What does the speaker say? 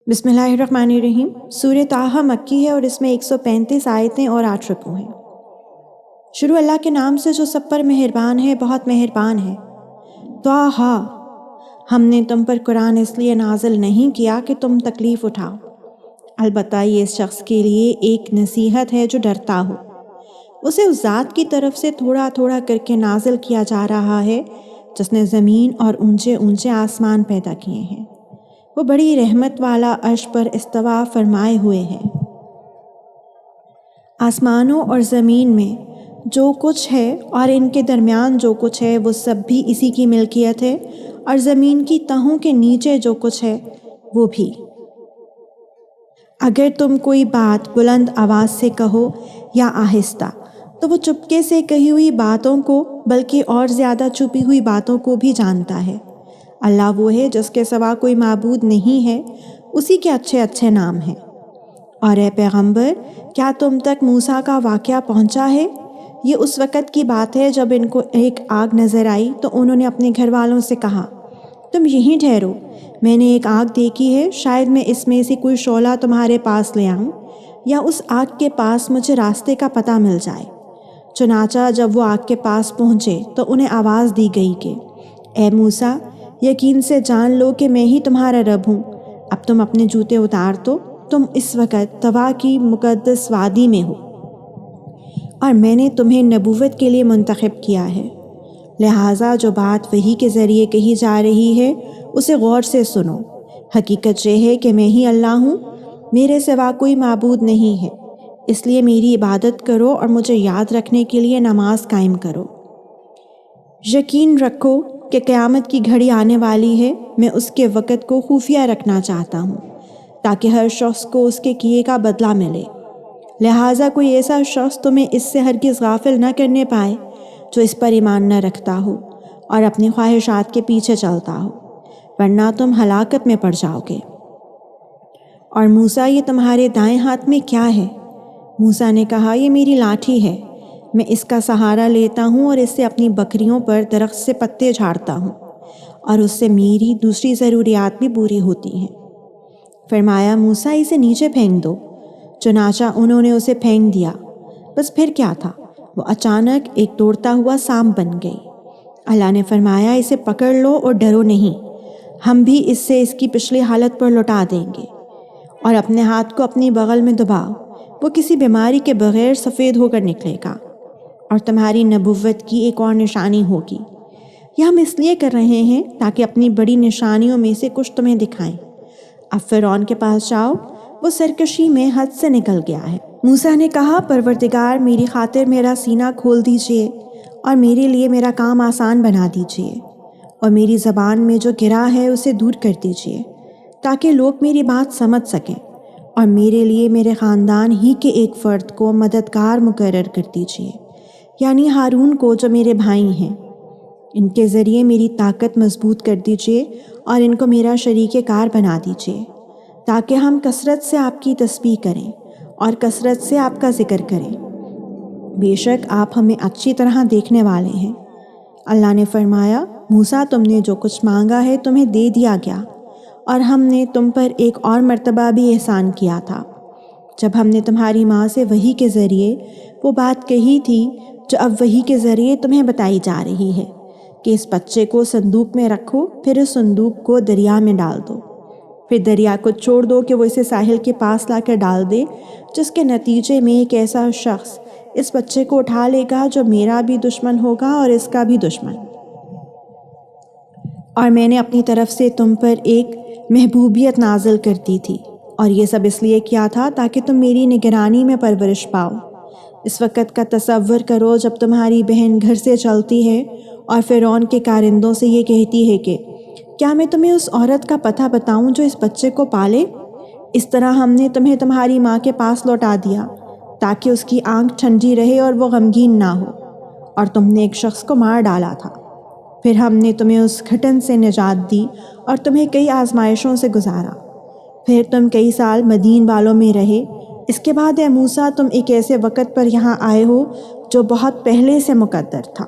بسم اللہ الرحمن الرحیم۔ سورہ طٰہٰ مکی ہے اور اس میں 135 آیتیں اور 8 رکوع ہیں۔ شروع اللہ کے نام سے جو سب پر مہربان ہے، بہت مہربان ہے۔ طٰہٰ، ہم نے تم پر قرآن اس لیے نازل نہیں کیا کہ تم تکلیف اٹھاؤ، البتہ یہ اس شخص کے لیے ایک نصیحت ہے جو ڈرتا ہو۔ اسے اس ذات کی طرف سے تھوڑا تھوڑا کر کے نازل کیا جا رہا ہے جس نے زمین اور اونچے اونچے آسمان پیدا کیے ہیں۔ وہ بڑی رحمت والا عرش پر استوا فرمائے ہوئے ہے۔ آسمانوں اور زمین میں جو کچھ ہے اور ان کے درمیان جو کچھ ہے وہ سب بھی اسی کی ملکیت ہے، اور زمین کی تہوں کے نیچے جو کچھ ہے وہ بھی۔ اگر تم کوئی بات بلند آواز سے کہو یا آہستہ تو وہ چپکے سے کہی ہوئی باتوں کو بلکہ اور زیادہ چھپی ہوئی باتوں کو بھی جانتا ہے۔ اللہ وہ ہے جس کے سوا کوئی معبود نہیں ہے، اسی کے اچھے اچھے نام ہیں۔ اور اے پیغمبر، کیا تم تک موسیٰ کا واقعہ پہنچا ہے؟ یہ اس وقت کی بات ہے جب ان کو ایک آگ نظر آئی تو انہوں نے اپنے گھر والوں سے کہا، تم یہیں ٹھہرو، میں نے ایک آگ دیکھی ہے، شاید میں اس میں سے کوئی شعلہ تمہارے پاس لے آؤں یا اس آگ کے پاس مجھے راستے کا پتہ مل جائے۔ چنانچہ جب وہ آگ کے پاس پہنچے تو انہیں آواز دی گئی کہ اے موسیٰ، یقین سے جان لو کہ میں ہی تمہارا رب ہوں، اب تم اپنے جوتے اتار دو، تم اس وقت طوا کی مقدس وادی میں ہو، اور میں نے تمہیں نبوت کے لیے منتخب کیا ہے، لہٰذا جو بات وحی کے ذریعے کہی جا رہی ہے اسے غور سے سنو۔ حقیقت یہ ہے کہ میں ہی اللہ ہوں، میرے سوا کوئی معبود نہیں ہے، اس لیے میری عبادت کرو اور مجھے یاد رکھنے کے لیے نماز قائم کرو۔ یقین رکھو کہ قیامت کی گھڑی آنے والی ہے، میں اس کے وقت کو خفیہ رکھنا چاہتا ہوں تاکہ ہر شخص کو اس کے کیے کا بدلہ ملے، لہٰذا کوئی ایسا شخص تمہیں اس سے ہرگز غافل نہ کرنے پائے جو اس پر ایمان نہ رکھتا ہو اور اپنی خواہشات کے پیچھے چلتا ہو، ورنہ تم ہلاکت میں پڑ جاؤ گے۔ اور موسیٰ، یہ تمہارے دائیں ہاتھ میں کیا ہے؟ موسیٰ نے کہا، یہ میری لاٹھی ہے، میں اس کا سہارا لیتا ہوں اور اس سے اپنی بکریوں پر درخت سے پتے جھاڑتا ہوں، اور اس سے میری دوسری ضروریات بھی پوری ہوتی ہیں۔ فرمایا، موسیٰ، اسے نیچے پھینک دو۔ چنانچہ انہوں نے اسے پھینک دیا، بس پھر کیا تھا، وہ اچانک ایک دوڑتا ہوا سانپ بن گئی۔ اللہ نے فرمایا، اسے پکڑ لو اور ڈرو نہیں، ہم بھی اس سے اس کی پچھلی حالت پر لوٹا دیں گے، اور اپنے ہاتھ کو اپنی بغل میں دباؤ، وہ کسی بیماری کے بغیر سفید ہو کر نکلے گا، اور تمہاری نبوت کی ایک اور نشانی ہوگی۔ یہ ہم اس لیے کر رہے ہیں تاکہ اپنی بڑی نشانیوں میں سے کچھ تمہیں دکھائیں۔ اب فرعون کے پاس جاؤ، وہ سرکشی میں حد سے نکل گیا ہے۔ موسیٰ نے کہا، پروردگار، میری خاطر میرا سینہ کھول دیجئے اور میرے لیے میرا کام آسان بنا دیجئے، اور میری زبان میں جو گرا ہے اسے دور کر دیجئے تاکہ لوگ میری بات سمجھ سکیں، اور میرے لیے میرے خاندان ہی کے ایک فرد کو مددگار مقرر کر دیجئے، یعنی ہارون کو جو میرے بھائی ہیں۔ ان کے ذریعے میری طاقت مضبوط کر دیجئے اور ان کو میرا شریک کار بنا دیجئے تاکہ ہم کثرت سے آپ کی تسبیح کریں اور کثرت سے آپ کا ذکر کریں، بے شک آپ ہمیں اچھی طرح دیکھنے والے ہیں۔ اللہ نے فرمایا، موسیٰ، تم نے جو کچھ مانگا ہے تمہیں دے دیا گیا، اور ہم نے تم پر ایک اور مرتبہ بھی احسان کیا تھا جب ہم نے تمہاری ماں سے وحی کے ذریعے وہ بات کہی تھی جو اب وحی کے ذریعے تمہیں بتائی جا رہی ہے کہ اس بچے کو صندوق میں رکھو، پھر اس صندوق کو دریا میں ڈال دو، پھر دریا کو چھوڑ دو کہ وہ اسے ساحل کے پاس لا کر ڈال دے، جس کے نتیجے میں ایک ایسا شخص اس بچے کو اٹھا لے گا جو میرا بھی دشمن ہوگا اور اس کا بھی دشمن۔ اور میں نے اپنی طرف سے تم پر ایک محبوبیت نازل کر دی تھی، اور یہ سب اس لیے کیا تھا تاکہ تم میری نگرانی میں پرورش پاؤ۔ اس وقت کا تصور کرو جب تمہاری بہن گھر سے چلتی ہے اور فرعون کے کارندوں سے یہ کہتی ہے کہ کیا میں تمہیں اس عورت کا پتہ بتاؤں جو اس بچے کو پالے؟ اس طرح ہم نے تمہیں تمہاری ماں کے پاس لوٹا دیا تاکہ اس کی آنکھ ٹھنڈی رہے اور وہ غمگین نہ ہو، اور تم نے ایک شخص کو مار ڈالا تھا، پھر ہم نے تمہیں اس گھٹن سے نجات دی اور تمہیں کئی آزمائشوں سے گزارا، پھر تم کئی سال مدین والوں میں رہے۔ اس کے بعد اے موسیٰ، تم ایک ایسے وقت پر یہاں آئے ہو جو بہت پہلے سے مقدر تھا۔